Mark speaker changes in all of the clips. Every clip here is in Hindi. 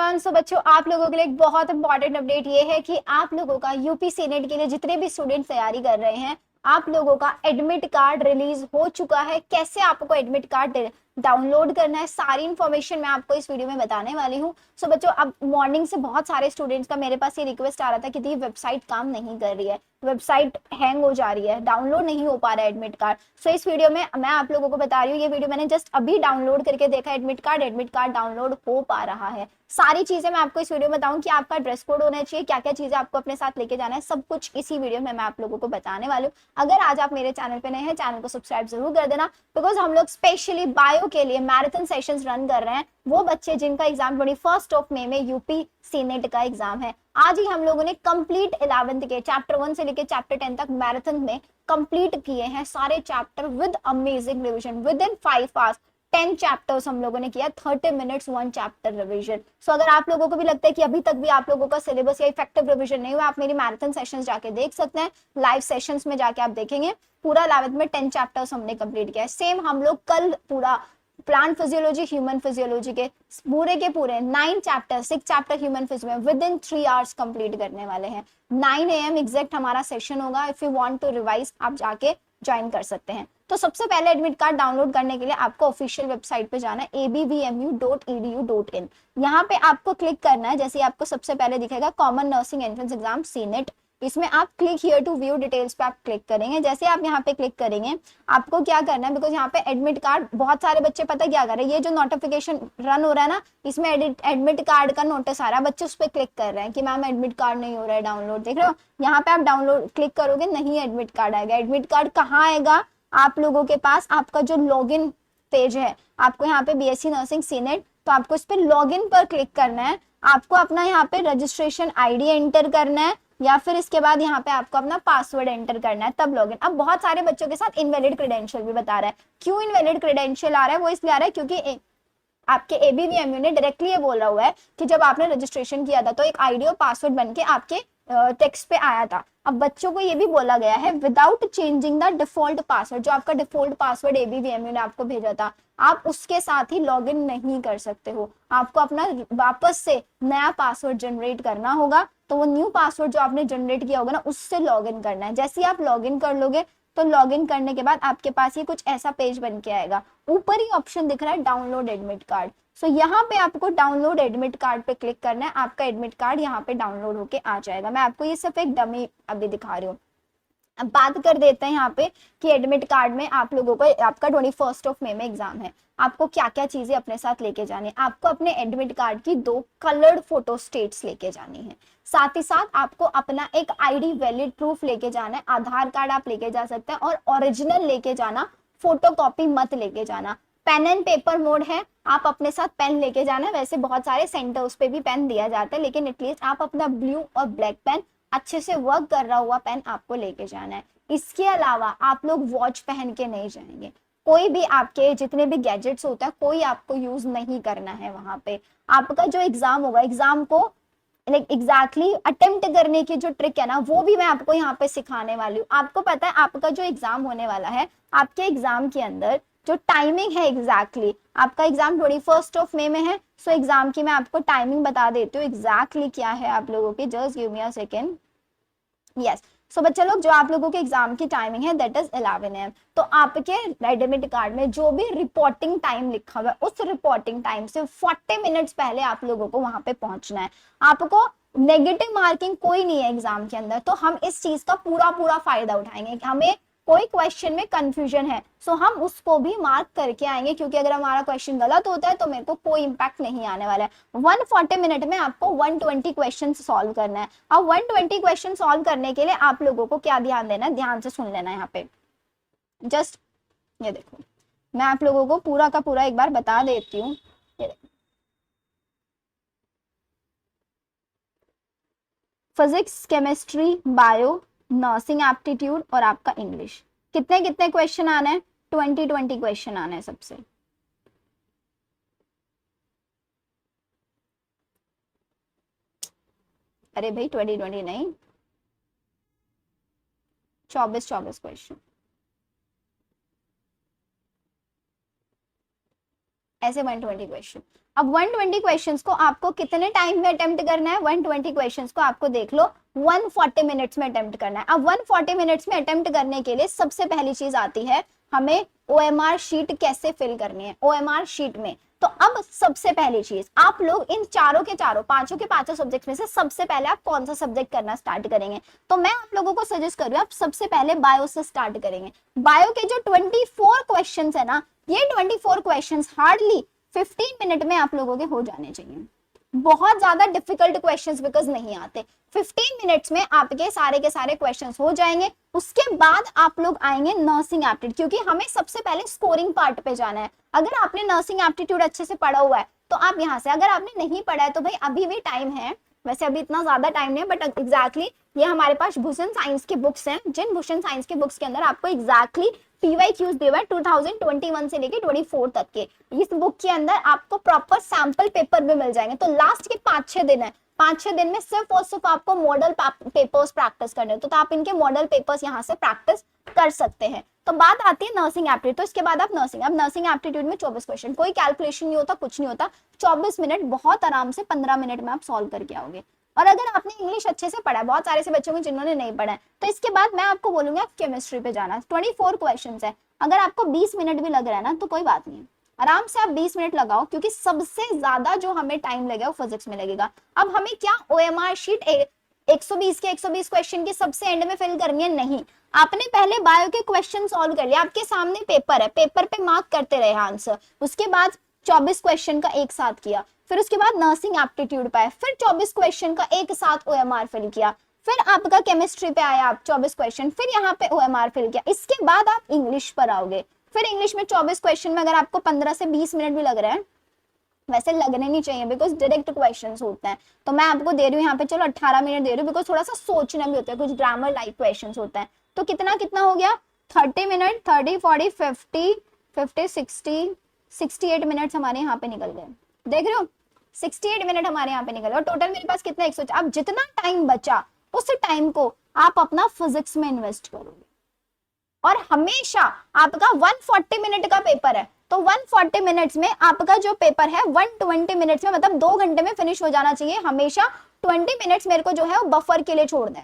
Speaker 1: एवरीवन। सो बच्चों, आप लोगों के लिए एक बहुत इंपॉर्टेंट अपडेट ये है कि आप लोगों का यूपी सीनेट के लिए जितने भी स्टूडेंट तैयारी कर रहे हैं, आप लोगों का एडमिट कार्ड रिलीज हो चुका है। कैसे आपको एडमिट कार्ड डाउनलोड करना है, सारी इन्फॉर्मेशन मैं आपको इस वीडियो में बताने वाली हूँ। सो बच्चों, अब मॉर्निंग से बहुत सारे स्टूडेंट्स का मेरे पास ये रिक्वेस्ट आ रहा था कि दी वेबसाइट काम नहीं कर रही है, वेबसाइट हैंग हो जा रही है, डाउनलोड नहीं हो पा रहा है एडमिट कार्ड। सो इस वीडियो में मैं आप लोगों को बता रही हूँ, ये वीडियो मैंने जस्ट अभी डाउनलोड करके देखा, एडमिट कार्ड डाउनलोड हो पा रहा है। सारी चीजें मैं आपको इस वीडियो में बताऊं कि आपका ड्रेस कोड होना चाहिए, क्या क्या चीजें आपको अपने साथ लेके जाना है, सब कुछ इसी वीडियो में मैं आप लोगों को बताने वाली हूँ। अगर आज आप मेरे चैनल पे नए हैं, चैनल को सब्सक्राइब जरूर कर देना, बिकॉज हम लोग स्पेशली बायो के लिए मैराथन सेशंस रन कर रहे हैं। वो बच्चे जिनका एग्जाम 21 मई में यूपी सीनेट का एग्जाम है, आज ही हम लोगों ने कंप्लीट 11th के चैप्टर 1 से लेकर चैप्टर 10 तक मैराथन में कंप्लीट किए हैं सारे chapter with amazing revision with in 5 hours. 10 chapters हम लोगों ने किया, 30 मिनट्स 1 चैप्टर रिवीजन। सो अगर आप लोगों को भी लगता है कि अभी तक भी आप लोगों का सिलेबस या इफेक्टिव रिवीजन नहीं हुआ, आप मेरी मैराथन सेशंस जाके देख सकते हैं। लाइव सेशंस में जाके आप देखेंगे पूरा 11th में 10 चैप्टर्स हमने कंप्लीट किया है। सेम हम लोग कल पूरा प्लांट फिजियोलॉजी, ह्यूमन फिजियोलॉजी के पूरे 9 chapter, 6 chapter human physiology within 3 hours complete करने वाले हैं। 9 AM एग्जैक्ट हमारा सेशन होगा। If you want to revise, आप जाके ज्वाइन कर सकते हैं। तो सबसे पहले एडमिट कार्ड डाउनलोड करने के लिए आपको ऑफिशियल वेबसाइट पे जाना है, abvmu.edu.in। यहाँ पे आपको क्लिक करना है, जैसे आपको सबसे पहले दिखेगा common nursing entrance exam CNET, इसमें आप click here to view details पे आप क्लिक करेंगे। जैसे आप यहाँ पे क्लिक करेंगे, आपको क्या करना है, बिकॉज यहाँ पे एडमिट कार्ड बहुत सारे बच्चे पता क्या कर रहे हैं, ये जो नोटिफिकेशन रन हो रहा है ना, इसमें एडमिट कार्ड का नोटिस आ रहा है, बच्चे उस पर क्लिक कर रहे हैं कि मैम एडमिट कार्ड नहीं हो रहा है डाउनलोड। देख रहे हो, यहाँ पे आप डाउनलोड क्लिक करोगे, नहीं एडमिट कार्ड आएगा। एडमिट कार्ड कहाँ आएगा आप लोगों के पास? आपका जो लॉगिन पेज है, आपको यहाँ पे बीएससी नर्सिंग सीनेट, तो आपको इस पे लॉगिन पर क्लिक करना है। आपको अपना यहाँ पे रजिस्ट्रेशन आईडी एंटर करना है, या फिर इसके बाद यहाँ पे आपको अपना पासवर्ड एंटर करना है, तब लॉगिन। अब बहुत सारे बच्चों के साथ इनवैलिड क्रेडेंशियल भी बता रहा है। क्यों इनवैलिड क्रेडेंशियल आ रहा है? वो इसलिए आ रहा है क्योंकि आपके एबीवीएमयू ने डायरेक्टली ये बोला हुआ है कि जब आपने रजिस्ट्रेशन किया था तो एक आईडी और पासवर्ड बन के आपके टेक्स्ट पे आया था। अब बच्चों को ये भी बोला गया है without changing the default password, जो आपका डिफॉल्ट पासवर्ड एबीवीएमयू ने आपको भेजा था, आप उसके साथ ही लॉगिन नहीं कर सकते हो। आपको अपना वापस से नया पासवर्ड जनरेट करना होगा। तो वो न्यू पासवर्ड जो आपने जनरेट किया होगा ना, उससे लॉगिन करना है। जैसे ही आप लॉगिन कर लोगे, तो लॉगिन करने के बाद आपके पास ये कुछ ऐसा पेज बन के आएगा। ऊपर ही ऑप्शन दिख रहा है डाउनलोड एडमिट कार्ड। सो यहाँ पे आपको डाउनलोड एडमिट कार्ड पे क्लिक करना है, आपका एडमिट कार्ड यहाँ पे डाउनलोड होके आ जाएगा। मैं आपको ये सिर्फ एक डमी अभी दिखा रही हूँ। अब बात कर देते हैं यहाँ पे कि एडमिट कार्ड में आप लोगों को, आपका 21 मई में एग्जाम है, आपको क्या क्या चीजें अपने साथ लेके जानी है। आपको अपने एडमिट कार्ड की 2 कलर्ड फोटो स्टेट्स लेके जानी है। साथ ही साथ आपको अपना एक आईडी वैलिड प्रूफ लेके जाना है। आधार कार्ड आप लेके जा सकते हैं, और ओरिजिनल लेके जाना, फोटो कॉपी मत लेके जाना। पेन एंड पेपर मोड है, आप अपने साथ पेन लेके जाना है। वैसे बहुत सारे सेंटर्स पे भी पेन दिया जाता है, लेकिन एटलीस्ट आप अपना ब्लू और ब्लैक पेन, अच्छे से वर्क कर रहा हुआ पेन आपको लेके जाना है। इसके अलावा आप लोग वॉच पहन के नहीं जाएंगे। कोई भी आपके जितने भी गैजेट्स होता है, कोई आपको यूज नहीं करना है वहां पे। आपका जो एग्जाम होगा, एग्जाम को लाइक एग्जैक्टली अटेम्प्ट करने की जो ट्रिक है ना, वो भी मैं आपको यहाँ पे सिखाने वाली हूँ। आपको पता है आपका जो एग्जाम होने वाला है, आपके एग्जाम के अंदर जो टाइमिंग है एग्जैक्टली, आपका एग्जाम 21 मई में है। सो एग्जाम की मैं आपको टाइमिंग बता देती हूँ एग्जैक्टली क्या है आप लोगों की। Just give me a second. Yes, so बच्चे लोग, जो आप लोगों के एग्जाम की टाइमिंग है दैट इज 11 AM। तो आपके एडमिट कार्ड में जो भी रिपोर्टिंग टाइम लिखा हुआ है, उस रिपोर्टिंग टाइम से 40 मिनट्स पहले आप लोगों को वहां पे पहुंचना है। आपको नेगेटिव मार्किंग कोई नहीं है एग्जाम के अंदर, तो हम इस चीज का पूरा पूरा फायदा उठाएंगे। हमें कोई क्वेश्चन में कंफ्यूजन है, सो हम उसको भी मार्क करके आएंगे, क्योंकि अगर हमारा क्वेश्चन गलत होता है तो मेरे को कोई इंपैक्ट नहीं आने वाला है। 140 मिनट में आपको 120 क्वेश्चन सॉल्व करना है। अब 120 क्वेश्चन सॉल्व करने के लिए आप लोगों को क्या ध्यान देना है, ध्यान से सुन लेना। यहाँ पे जस्ट ये देखो, मैं आप लोगों को पूरा का पूरा एक बार बता देती हूँ। Physics, chemistry, bio, nursing aptitude और आपका इंग्लिश, कितने कितने क्वेश्चन आने हैं? 20 क्वेश्चन आने हैं सबसे। अरे भाई 20 नहीं, 24 क्वेश्चन। ऐसे 120 क्वेश्चन। अब 120 क्वेश्चंस को आपको कितने टाइम में अटेम्प्ट करना है? 120 क्वेश्चंस को आपको देख लो 140 मिनट्स में अटेम्प्ट करना है। अब 140 मिनट्स में अटेम्प्ट करने के लिए सबसे पहली चीज आती है हमें ओएमआर शीट कैसे फिल करनी है ओएमआर शीट में। तो अब सबसे पहली चीज आप लोग इन चारों के चारों पांचों के पांचों सब्जेक्ट में से सबसे पहले आप कौन सा सब्जेक्ट करना स्टार्ट करेंगे? तो मैं आप लोगों को सजेस्ट कर रही हूँ आप सबसे पहले बायो से स्टार्ट करेंगे। बायो के जो 24 क्वेश्चंस है ना, ये 24 क्वेश्चंस हार्डली 15 मिनट में आप लोगों के हो जाने चाहिए। बहुत ज्यादा डिफिकल्ट क्वेश्चंस बिकॉज नहीं आते। 15 मिनट्स में आपके सारे के सारे क्वेश्चंस हो जाएंगे। उसके बाद आप लोग आएंगे नर्सिंग एप्टीट्यूड, क्योंकि हमें सबसे पहले स्कोरिंग पार्ट पे जाना है। अगर आपने नर्सिंग एप्टीट्यूड अच्छे से पढ़ा हुआ है तो आप यहाँ से, अगर आपने नहीं पढ़ा है तो भाई अभी भी टाइम है, वैसे अभी इतना ज्यादा टाइम नहीं है बट एग्जैक्टली ये हमारे पास भूषण साइंस की बुक्स हैं, जिन भूषण साइंस की बुक्स के अंदर आपको एग्जैक्टली PYQs दिए हुए 2021 से लेके 24 तक के। इस बुक के अंदर आपको प्रॉपर सैंपल पेपर भी मिल जाएंगे। तो लास्ट के 5-6 दिन है, 5-6 दिन में सिर्फ और सिर्फ आपको मॉडल पेपर्स प्रैक्टिस करने तो आप इनके मॉडल पेपर्स यहाँ से प्रैक्टिस कर सकते हैं। तो बात आती है नर्सिंग एप्टीट्यूड। तो इसके बाद आप नर्सिंग एप्टीट्यूड में 24 क्वेश्चन, कोई कैलकुलेशन नहीं होता, कुछ नहीं होता, 24 मिनट बहुत आराम से 15 मिनट में आप सॉल्व करके आओगे। और अगर आपने इंग्लिश अच्छे से पढ़ा है, बहुत सारे से बच्चों को जिन्होंने नहीं पढ़ा है, तो इसके बाद मैं आपको बोलूंगा आप केमिस्ट्री पे जाना। 24 क्वेश्चंस है, अगर आपको 20 मिनट भी लग रहा है ना तो कोई बात नहीं, आराम से आप 20 मिनट लगाओ, क्योंकि सबसे ज्यादा जो हमें टाइम लगेगा वो फिजिक्स में लगेगा। अब हमें क्या ओएमआर शीट 120 के 120 क्वेश्चन की सबसे एंड में फिल करनी है? नहीं, आपने पहले बायो के क्वेश्चन सॉल्व कर लिया, आपके सामने पेपर है, पेपर पे मार्क करते रहे आंसर। उसके बाद 24 क्वेश्चन का एक साथ किया, फिर उसके बाद नर्सिंग एप्टीट्यूड पे आए, फिर 24 क्वेश्चन का एक साथ ओएमआर फिल किया, फिर आपका केमिस्ट्री पे आया आप 24 क्वेश्चन, फिर यहाँ पे ओएमआर फिल किया। इसके बाद आप इंग्लिश पर आओगे, फिर इंग्लिश में 24 क्वेश्चन में अगर आपको 15 से 20 मिनट भी लग रहे हैं, वैसे लगने नहीं चाहिए बिकॉज डायरेक्ट क्वेश्चंस होते हैं, तो मैं आपको दे रही हूँ यहाँ पे चलो 18 मिनट दे रही हूँ बिकॉज थोड़ा सा सोचना भी होता है, कुछ ग्रामर लाइक क्वेश्चंस होते हैं। तो कितना कितना हो गया? 30 मिनट, 30, 40, 50, 50, 60, 68 मिनट हमारे यहाँ पे निकल गए। देख रहे हो 68 मिनट हमारे यहाँ पे निकल गए। और टोटल मेरे पास कितना 100। अब जितना टाइम बचा उस टाइम को आप अपना फिजिक्स में इन्वेस्ट करोगे। और हमेशा आपका 140 मिनट का पेपर है, तो 140 मिनट्स में आपका जो पेपर है 120 मिनट्स में, मतलब 2 घंटे में फिनिश हो जाना चाहिए। हमेशा 20 मिनट्स मेरे को जो है वो बफर के लिए छोड़ दें।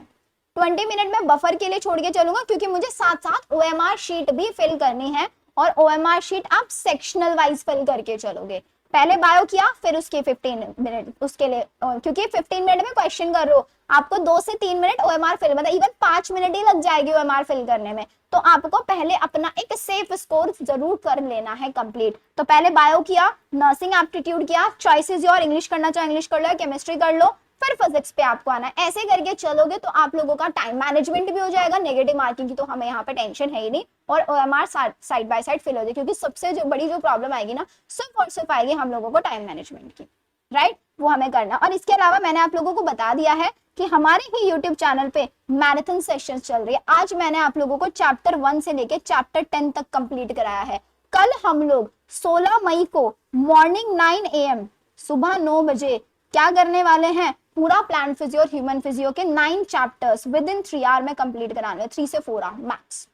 Speaker 1: 20 मिनट में बफर के लिए छोड़ के चलूंगा, क्योंकि मुझे साथ साथ ओएमआर शीट भी फिल करनी है। और ओएमआर शीट आप सेक्शनल वाइज फिल करके चलोगे। पहले बायो किया, फिर उसके 15 मिनट उसके लिए, क्योंकि 15 मिनट में क्वेश्चन कर रहे हो, आपको 2 से 3 मिनट ओएमआर फिल, मतलब इवन 5 मिनट ही लग जाएगी ओएमआर फिल करने में। तो आपको पहले अपना एक सेफ स्कोर जरूर कर लेना है कंप्लीट। तो पहले बायो किया, नर्सिंग एप्टीट्यूड किया, चॉइसेस योर, इंग्लिश करना चाहे इंग्लिश कर लो, केमिस्ट्री कर लो, फिर फिजिक्स पे आपको आना है। ऐसे करके चलोगे तो आप लोगों का टाइम मैनेजमेंट भी हो जाएगा, नेगेटिव मार्किंग की तो हमें यहाँ पे टेंशन है ही नहीं, और OMR side by side fill हो जाए। क्योंकि सबसे जो बड़ी जो प्रॉब्लम आएगी ना, सिर्फ और सिर्फ आएगी हम लोगों को टाइम मैनेजमेंट की, राइट, वो हमें करना। और इसके अलावा मैंने आप लोगों को बता दिया है कि हमारे ही यूट्यूब चैनल पे मैराथन सेशंस चल रही है। आज मैंने आप लोगों को चैप्टर 1 से लेके चैप्टर 10 तक कंप्लीट कराया है। कल हम लोग 16 मई को मॉर्निंग 9 AM सुबह 9 बजे क्या करने वाले हैं, पूरा प्लांट फिजियो और ह्यूमन फिजियो के 9 चैप्टर्स विद इन 3 आवर में कंप्लीट कराने, 3 से 4 आवर मैक्स,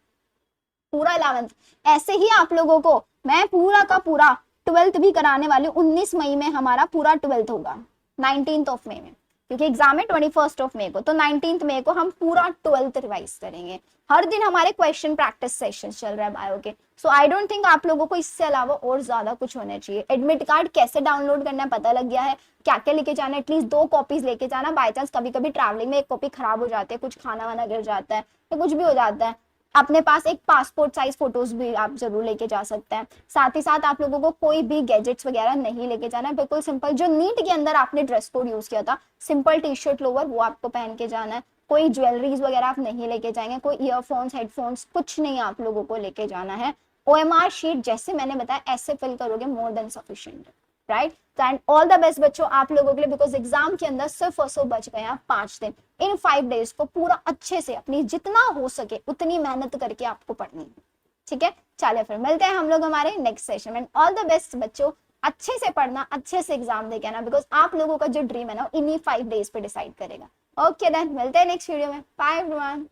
Speaker 1: पूरा 11th। ऐसे ही आप लोगों को मैं पूरा का पूरा 12th भी कराने वाली हूँ। 19 मई में हमारा पूरा 12th होगा, 19th ऑफ मई में, क्योंकि एग्जाम है 21 ऑफ मई को, तो 19th मई को हम पूरा 12th रिवाइज करेंगे। हर दिन हमारे क्वेश्चन प्रैक्टिस सेशन चल रहा है बायो के। सो आई डोंट थिंक आप लोगों को इससे अलावा और ज्यादा कुछ होना चाहिए। एडमिट कार्ड कैसे डाउनलोड करना है पता लग गया है, क्या क्या लेके जाना है, एटलीस्ट 2 कॉपीज लेके जाना। बाय चांस कभी कभी ट्रैवलिंग में 1 कॉपी खराब हो जाती है, कुछ खाना वाना गिर जाता है या कुछ भी हो जाता है, अपने पास एक पासपोर्ट साइज फोटोज भी आप जरूर लेके जा सकते हैं। साथ ही साथ आप लोगों को कोई भी गैजेट्स वगैरह नहीं लेके जाना है, बिल्कुल सिंपल जो नीट के अंदर आपने ड्रेस कोड यूज किया था, सिंपल टी-शर्ट लोअर, वो आपको पहन के जाना है। कोई ज्वेलरीज वगैरह आप नहीं लेके जाएंगे, कोई ईयरफोन्स हेडफोन्स कुछ नहीं आप लोगों को लेके जाना है। ओएमआर शीट जैसे मैंने बताया ऐसे फिल करोगे, more than sufficient, right. And all the best बच्चों आप लोगों के लिए, बिकॉज एग्जाम के अंदर सिर्फ और सिर्फ बच गए हैं 5 दिन। इन 5 डेज को पूरा अच्छे से अपनी जितना हो सके उतनी मेहनत करके आपको पढ़नी है, ठीक है। चलिए फिर मिलते हैं हम लोग हमारे नेक्स्ट सेशन में। ऑल द बेस्ट बच्चों, अच्छे से पढ़ना, अच्छे से एग्जाम देके आना, बिकॉज आप लोगों का जो ड्रीम है ना इन्हीं 5 डेज पे डिसाइड करेगा। ओके देन, मिलते हैं नेक्स्ट वीडियो में। Bye everyone.